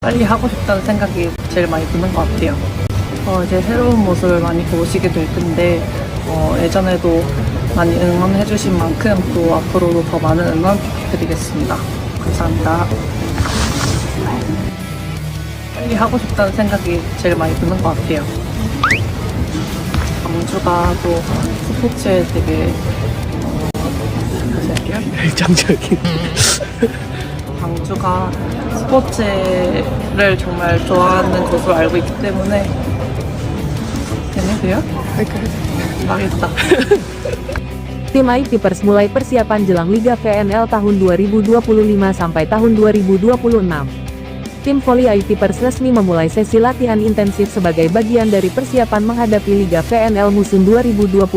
빨리 하고 싶다는 생각이 제일 많이 드는 것 같아요. 이제 새로운 모습을 많이 보시게 될 텐데 예전에도 많이 응원해 주신 만큼 또 앞으로도 더 많은 응원 부탁드리겠습니다. 감사합니다. 빨리 하고 싶다는 생각이 제일 많이 드는 것 같아요. 광주가 또 스포츠에 되게 열정적인. 광주가 스포츠를 정말 좋아하는 곳으로 알고 있기 때문에 되네요? 망했다. Tim ITPers mulai persiapan jelang Liga VNL tahun 2025 sampai tahun 2026. Tim voli ITPers resmi memulai sesi latihan intensif sebagai bagian dari persiapan menghadapi Liga VNL musim 2025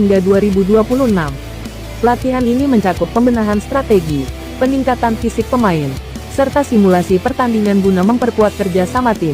hingga 2026. Latihan ini mencakup pembenahan strategi, peningkatan fisik pemain, serta simulasi pertandingan guna memperkuat kerja sama tim.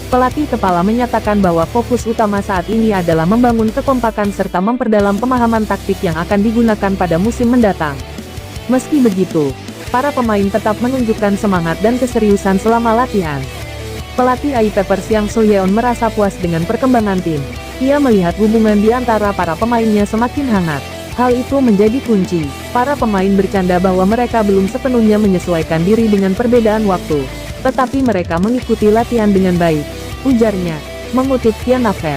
Pelatih kepala menyatakan bahwa fokus utama saat ini adalah membangun kekompakan serta memperdalam pemahaman taktik yang akan digunakan pada musim mendatang. Meski begitu, para pemain tetap menunjukkan semangat dan keseriusan selama latihan. Pelatih ITPers Yang So-yeon merasa puas dengan perkembangan tim. Ia melihat hubungan di antara para pemainnya semakin hangat. Hal itu menjadi kunci. Para pemain bercanda bahwa mereka belum sepenuhnya menyesuaikan diri dengan perbedaan waktu. Tetapi mereka mengikuti latihan dengan baik, ujarnya, mengutip Fianna Fair.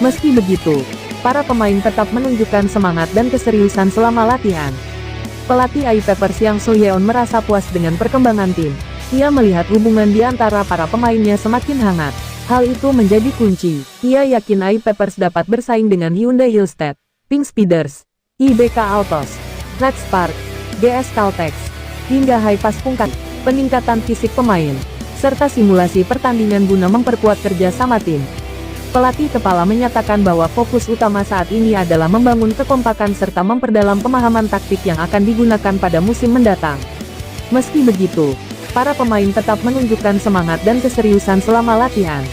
Meski begitu, para pemain tetap menunjukkan semangat dan keseriusan selama latihan. Pelatih ITPers Yang So-yeon merasa puas dengan perkembangan tim. Ia melihat hubungan di antara para pemainnya semakin hangat. Hal itu menjadi kunci. Ia yakin ITPers dapat bersaing dengan Hyundai Hillstead, Pink Speeders, IBK Autos, Red Spark, GS Caltex, hingga Haifas Pungkas. Peningkatan fisik pemain, serta simulasi pertandingan guna memperkuat kerja sama tim. Pelatih kepala menyatakan bahwa fokus utama saat ini adalah membangun kekompakan serta memperdalam pemahaman taktik yang akan digunakan pada musim mendatang. Meski begitu, para pemain tetap menunjukkan semangat dan keseriusan selama latihan.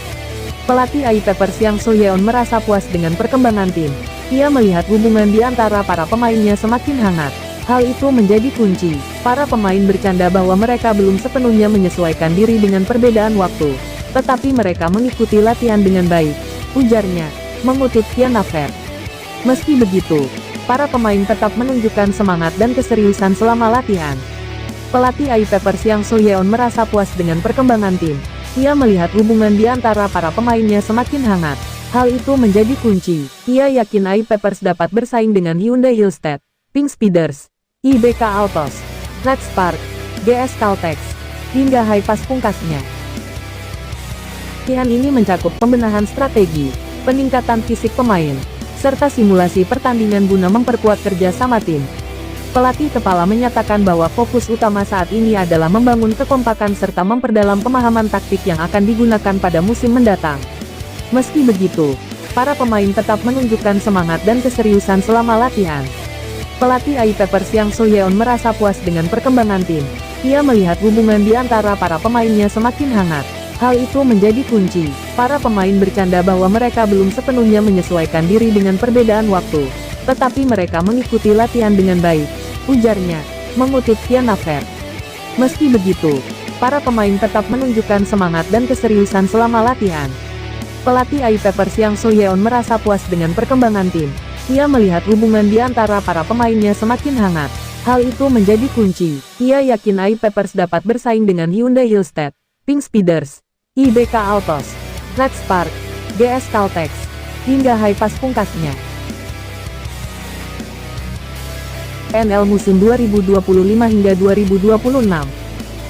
Pelatih ITPers Yang So-yeon merasa puas dengan perkembangan tim. Ia melihat hubungan di antara para pemainnya semakin hangat. Hal itu menjadi kunci. Para pemain bercanda bahwa mereka belum sepenuhnya menyesuaikan diri dengan perbedaan waktu. Tetapi mereka mengikuti latihan dengan baik, ujarnya, mengutip Fianna Fair. Meski begitu, para pemain tetap menunjukkan semangat dan keseriusan selama latihan. Pelatih ITPers Yang So-yeon merasa puas dengan perkembangan tim. Ia melihat hubungan di antara para pemainnya semakin hangat. Hal itu menjadi kunci. Ia yakin ITPers dapat bersaing dengan Hyundai Hillstead, Pink Speeders, IBK Autos, Red Spark, GS Caltex, hingga Haifas Pungkasnya. Latihan ini mencakup pembenahan strategi, peningkatan fisik pemain, serta simulasi pertandingan guna memperkuat kerja sama tim. Pelatih kepala menyatakan bahwa fokus utama saat ini adalah membangun kekompakan serta memperdalam pemahaman taktik yang akan digunakan pada musim mendatang. Meski begitu, para pemain tetap menunjukkan semangat dan keseriusan selama latihan. Pelatih ITPers Yang So-yeon merasa puas dengan perkembangan tim. Ia melihat hubungan di antara para pemainnya semakin hangat. Hal itu menjadi kunci. Para pemain bercanda bahwa mereka belum sepenuhnya menyesuaikan diri dengan perbedaan waktu. Tetapi mereka mengikuti latihan dengan baik, ujarnya, mengutip Fianna Fair. Meski begitu, para pemain tetap menunjukkan semangat dan keseriusan selama latihan. Pelatih ITPers Yang So-yeon merasa puas dengan perkembangan tim. Ia melihat hubungan di antara para pemainnya semakin hangat. Hal itu menjadi kunci. Ia yakin ITPers dapat bersaing dengan Hyundai Hillstead, Pink Speeders, IBK Autos, Red Spark, GS Caltex, hingga Haifas Pungkasnya. VNL musim 2025 hingga 2026.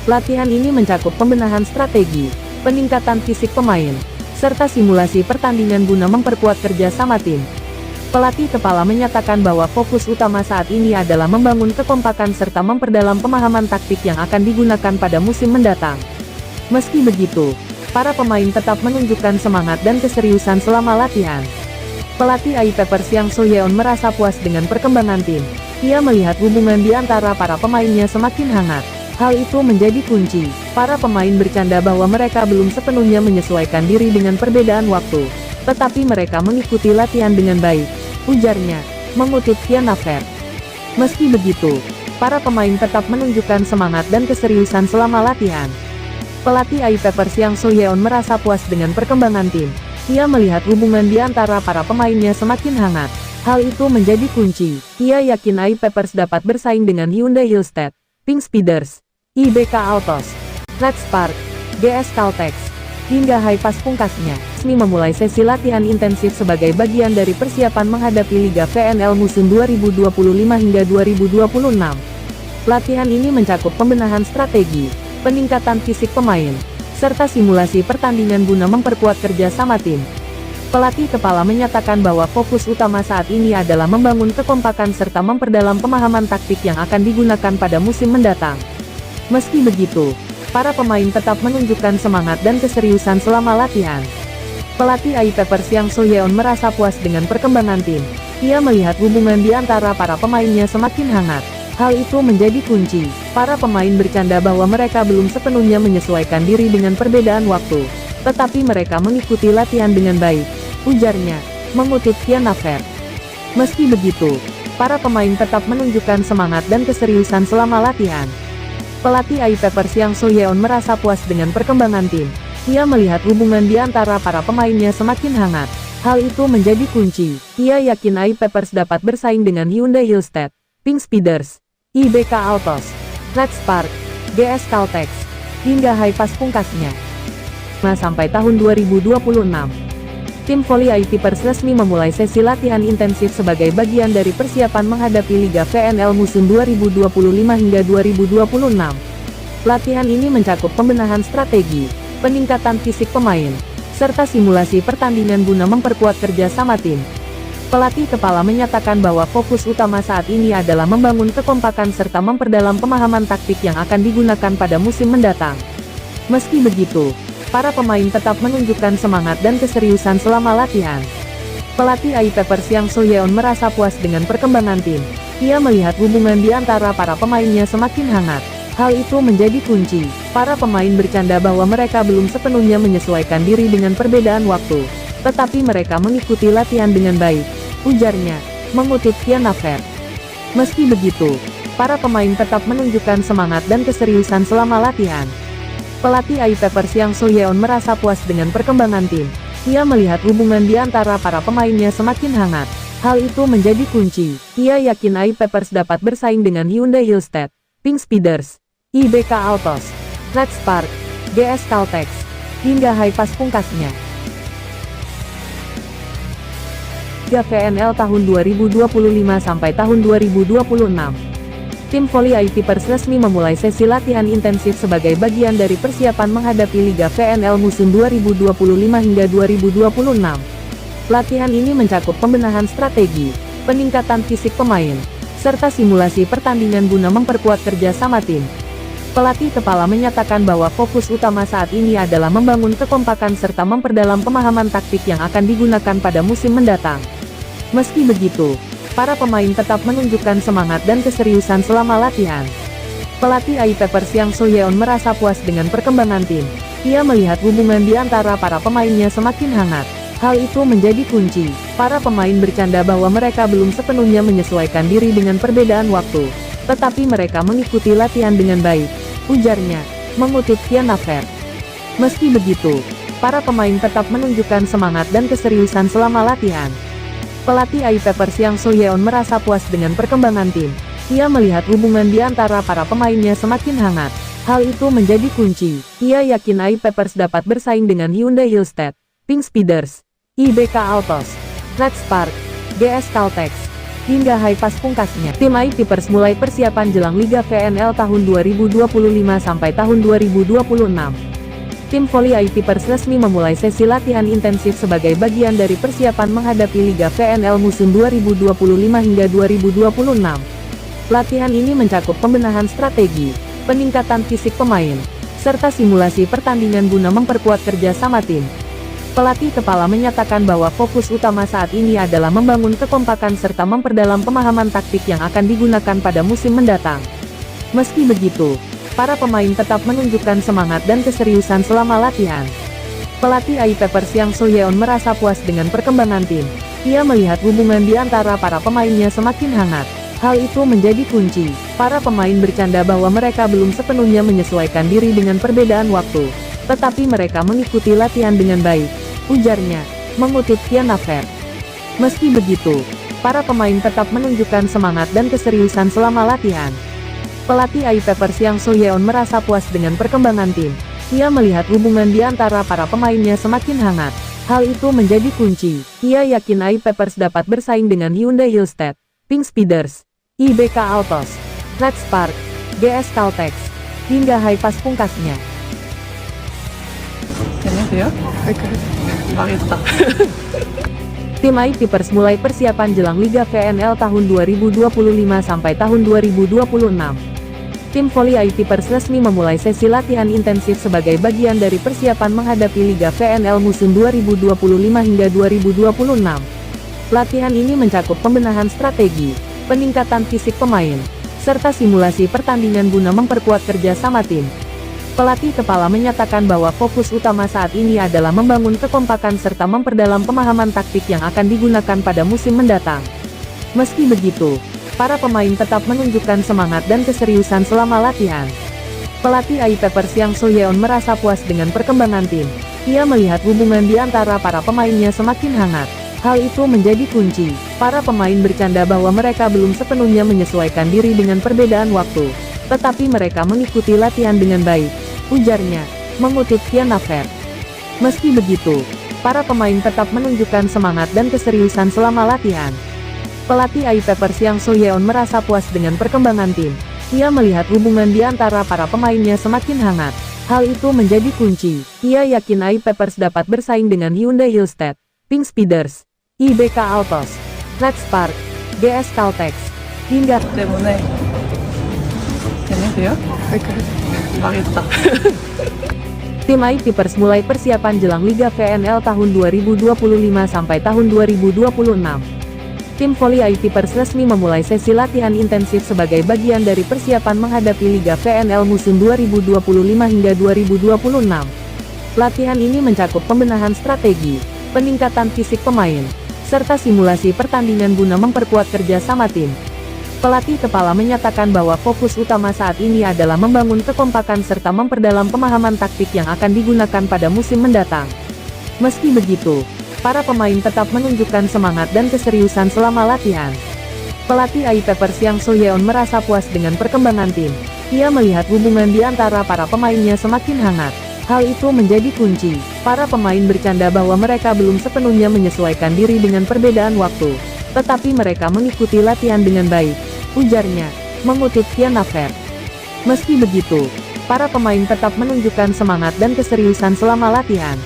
Latihan ini mencakup pembenahan strategi, peningkatan fisik pemain, serta simulasi pertandingan guna memperkuat kerja sama tim. Pelatih kepala menyatakan bahwa fokus utama saat ini adalah membangun kekompakan serta memperdalam pemahaman taktik yang akan digunakan pada musim mendatang. Meski begitu, para pemain tetap menunjukkan semangat dan keseriusan selama latihan. Pelatih ITPers Yang So-yeon merasa puas dengan perkembangan tim. Ia melihat hubungan di antara para pemainnya semakin hangat. Hal itu menjadi kunci. Para pemain bercanda bahwa mereka belum sepenuhnya menyesuaikan diri dengan perbedaan waktu. Tetapi mereka mengikuti latihan dengan baik, ujarnya, mengutip Fianna Fair. Meski begitu, para pemain tetap menunjukkan semangat dan keseriusan selama latihan. Pelatih AI Pepers Yang So-yeon merasa puas dengan perkembangan tim. Ia melihat hubungan di antara para pemainnya semakin hangat. Hal itu menjadi kunci. Ia yakin AI Pepers dapat bersaing dengan Hyundai Hillstead, Pink Speeders, IBK Autos, Red Spark, GS Caltex, hingga Hipass pungkasnya. Resmi memulai sesi latihan intensif sebagai bagian dari persiapan menghadapi Liga VNL musim 2025 hingga 2026. Latihan ini mencakup pembenahan strategi, peningkatan fisik pemain, serta simulasi pertandingan guna memperkuat kerja sama tim. Pelatih kepala menyatakan bahwa fokus utama saat ini adalah membangun kekompakan serta memperdalam pemahaman taktik yang akan digunakan pada musim mendatang. Meski begitu, para pemain tetap menunjukkan semangat dan keseriusan selama latihan. Pelatih AI Pepers Yang So-yeon merasa puas dengan perkembangan tim. Ia melihat hubungan di antara para pemainnya semakin hangat. Hal itu menjadi kunci. Para pemain bercanda bahwa mereka belum sepenuhnya menyesuaikan diri dengan perbedaan waktu. Tetapi mereka mengikuti latihan dengan baik, ujarnya, mengutip Kian Affair. Meski begitu, para pemain tetap menunjukkan semangat dan keseriusan selama latihan. Pelatih AI Pepers Yang So-yeon merasa puas dengan perkembangan tim. Ia melihat hubungan di antara para pemainnya semakin hangat. Hal itu menjadi kunci. Ia yakin AI Pepers dapat bersaing dengan Hyundai Hillstead, Pink Speeders, IBK Autos, Red Spark, GS Caltex, hingga Hipass pungkasnya. Sampai tahun 2026, tim voli AI Pepers resmi memulai sesi latihan intensif sebagai bagian dari persiapan menghadapi Liga VNL musim 2025 hingga 2026. Latihan ini mencakup pembenahan strategi, peningkatan fisik pemain, serta simulasi pertandingan guna memperkuat kerja sama tim. Pelatih kepala menyatakan bahwa fokus utama saat ini adalah membangun kekompakan serta memperdalam pemahaman taktik yang akan digunakan pada musim mendatang. Meski begitu, para pemain tetap menunjukkan semangat dan keseriusan selama latihan. Pelatih AI Pepers Yang So-yeon merasa puas dengan perkembangan tim. Ia melihat hubungan di antara para pemainnya semakin hangat. Hal itu menjadi kunci. Para pemain bercanda bahwa mereka belum sepenuhnya menyesuaikan diri dengan perbedaan waktu. Tetapi mereka mengikuti latihan dengan baik, ujarnya, mengutip Kian Affair. Meski begitu, para pemain tetap menunjukkan semangat dan keseriusan selama latihan. Pelatih AI Pepers Yang So-yeon merasa puas dengan perkembangan tim. Ia melihat hubungan di antara para pemainnya semakin hangat. Hal itu menjadi kunci. Ia yakin AI Pepers dapat bersaing dengan Hyundai Hillstead, Pink Speeders, IBK Autos, Red Spark, GS Caltex, hingga Hipass pungkasnya. Liga VNL tahun 2025 sampai tahun 2026. Tim voli AI Pepers resmi memulai sesi latihan intensif sebagai bagian dari persiapan menghadapi Liga VNL musim 2025 hingga 2026. Latihan ini mencakup pembenahan strategi, peningkatan fisik pemain, serta simulasi pertandingan guna memperkuat kerja sama tim. Pelatih kepala menyatakan bahwa fokus utama saat ini adalah membangun kekompakan serta memperdalam pemahaman taktik yang akan digunakan pada musim mendatang. Meski begitu, para pemain tetap menunjukkan semangat dan keseriusan selama latihan. Pelatih AI Pepers Yang So-yeon merasa puas dengan perkembangan tim. Ia melihat hubungan di antara para pemainnya semakin hangat. Hal itu menjadi kunci. Para pemain bercanda bahwa mereka belum sepenuhnya menyesuaikan diri dengan perbedaan waktu. Tetapi mereka mengikuti latihan dengan baik, ujarnya, mengutip Kian Affair. Meski begitu, para pemain tetap menunjukkan semangat dan keseriusan selama latihan. Pelatih AI Pepers Yang So-yeon merasa puas dengan perkembangan tim. Ia melihat hubungan di antara para pemainnya semakin hangat. Hal itu menjadi kunci. Ia yakin AI Pepers dapat bersaing dengan Hyundai Hillstead, Pink Speeders, IBK Autos, Red Spark, GS Caltex, hingga Hipass pungkasnya. Tim AI Pepers mulai persiapan jelang Liga VNL tahun 2025 sampai tahun 2026. Tim voli AI Pepers resmi memulai sesi latihan intensif sebagai bagian dari persiapan menghadapi Liga VNL musim 2025 hingga 2026. Latihan ini mencakup pembenahan strategi, peningkatan fisik pemain, serta simulasi pertandingan guna memperkuat kerja sama tim. Pelatih kepala menyatakan bahwa fokus utama saat ini adalah membangun kekompakan serta memperdalam pemahaman taktik yang akan digunakan pada musim mendatang. Meski begitu, para pemain tetap menunjukkan semangat dan keseriusan selama latihan. Pelatih AI Pepers Yang So-yeon merasa puas dengan perkembangan tim. Ia melihat hubungan di antara para pemainnya semakin hangat. Hal itu menjadi kunci. Para pemain bercanda bahwa mereka belum sepenuhnya menyesuaikan diri dengan perbedaan waktu. Tetapi mereka mengikuti latihan dengan baik, ujarnya, mengutip Fianna Fair. Meski begitu, para pemain tetap menunjukkan semangat dan keseriusan selama latihan. Pelatih AI Pepers Yang So-yeon merasa puas dengan perkembangan tim. Ia melihat hubungan di antara para pemainnya semakin hangat. Hal itu menjadi kunci. Ia yakin AI Pepers dapat bersaing dengan Hyundai Hillstead, Pink Speeders, IBK Altos, Red Spark, GS Caltex, hingga Hipass pungkasnya. 안녕하세요. 망했다. Tim AI Pepers mulai persiapan jelang Liga VNL tahun 2025 sampai tahun 2026. Tim voli AI Pepers resmi memulai sesi latihan intensif sebagai bagian dari persiapan menghadapi Liga VNL musim 2025 hingga 2026. Latihan ini mencakup pembenahan strategi, peningkatan fisik pemain, serta simulasi pertandingan guna memperkuat kerja sama tim. Pelatih kepala menyatakan bahwa fokus utama saat ini adalah membangun kekompakan serta memperdalam pemahaman taktik yang akan digunakan pada musim mendatang. Meski begitu, para pemain tetap menunjukkan semangat dan keseriusan selama latihan. Pelatih AI Pepers Yang So-yeon merasa puas dengan perkembangan tim. Ia melihat hubungan di antara para pemainnya semakin hangat. Hal itu menjadi kunci. Para pemain bercanda bahwa mereka belum sepenuhnya menyesuaikan diri dengan perbedaan waktu. Tetapi mereka mengikuti latihan dengan baik, ujarnya, mengutip Fianna Fair. Meski begitu, para pemain tetap menunjukkan semangat dan keseriusan selama latihan. Pelatih AI Pepers Yang So-yeon merasa puas dengan perkembangan tim. Ia melihat hubungan di antara para pemainnya semakin hangat. Hal itu menjadi kunci. Ia yakin AI Pepers dapat bersaing dengan Hyundai Hillstead, Pink Speeders, IBK Altos, Red Spark, GS Caltex, hingga 때문에 안녕하세요. 망했다. Tim AI Pepers mulai persiapan jelang Liga VNL tahun 2025 sampai tahun 2026. Tim voli AI Pepers resmi memulai sesi latihan intensif sebagai bagian dari persiapan menghadapi Liga VNL musim 2025 hingga 2026. Latihan ini mencakup pembenahan strategi, peningkatan fisik pemain, serta simulasi pertandingan guna memperkuat kerja sama tim. Pelatih kepala menyatakan bahwa fokus utama saat ini adalah membangun kekompakan serta memperdalam pemahaman taktik yang akan digunakan pada musim mendatang. Meski begitu, para pemain tetap menunjukkan semangat dan keseriusan selama latihan. Pelatih AI Pepers Yang So-yeon merasa puas dengan perkembangan tim. Ia melihat hubungan di antara para pemainnya semakin hangat. Hal itu menjadi kunci. Para pemain bercanda bahwa mereka belum sepenuhnya menyesuaikan diri dengan perbedaan waktu. Tetapi mereka mengikuti latihan dengan baik, ujarnya, mengutip Fianna Fair. Meski begitu, para pemain tetap menunjukkan semangat dan keseriusan selama latihan.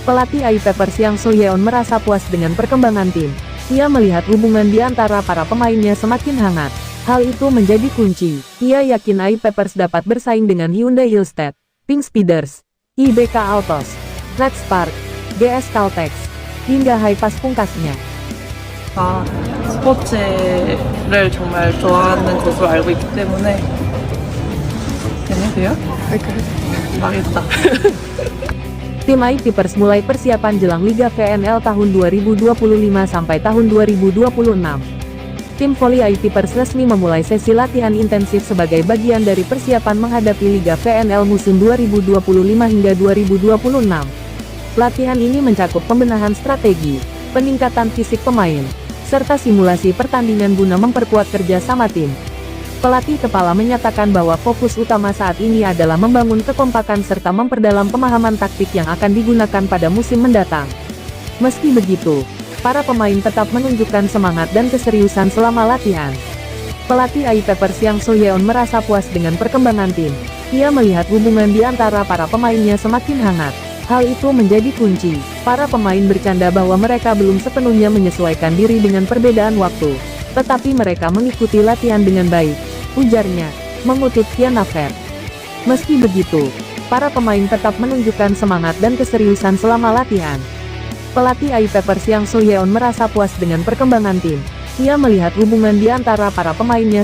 Pelatih AI Pepers Yang So-yeon merasa puas dengan perkembangan tim. Ia melihat hubungan di antara para pemainnya semakin hangat. Hal itu menjadi kunci. Ia yakin AI Pepers dapat bersaing dengan Hyundai Hillstead, Pink Speeders, IBK Altos, Red Spark, GS Caltex, hingga Hipass pungkasnya. 스포츠를 정말 좋아하는 것으로 알고 있기 때문에 안녕하세요. 망했다. Tim AI Pepers mulai persiapan jelang Liga VNL tahun 2025 sampai tahun 2026. Tim voli AI Pepers resmi memulai sesi latihan intensif sebagai bagian dari persiapan menghadapi Liga VNL musim 2025 hingga 2026. Latihan ini mencakup pembenahan strategi, peningkatan fisik pemain, serta simulasi pertandingan guna memperkuat kerja sama tim. Pelatih kepala menyatakan bahwa fokus utama saat ini adalah membangun kekompakan serta memperdalam pemahaman taktik yang akan digunakan pada musim mendatang. Meski begitu, para pemain tetap menunjukkan semangat dan keseriusan selama latihan. Pelatih AI Pepers Yang So-yeon merasa puas dengan perkembangan tim. Ia melihat hubungan di antara para pemainnya semakin hangat. Hal itu menjadi kunci. Para pemain bercanda bahwa mereka belum sepenuhnya menyesuaikan diri dengan perbedaan waktu. Tetapi mereka mengikuti latihan dengan baik, ujarnya, mengutip Fianna Fair. Meski begitu, para pemain tetap menunjukkan semangat dan keseriusan selama latihan. Pelatih AI Pepers Yang So-yeon merasa puas dengan perkembangan tim. Ia melihat hubungan di antara para pemainnya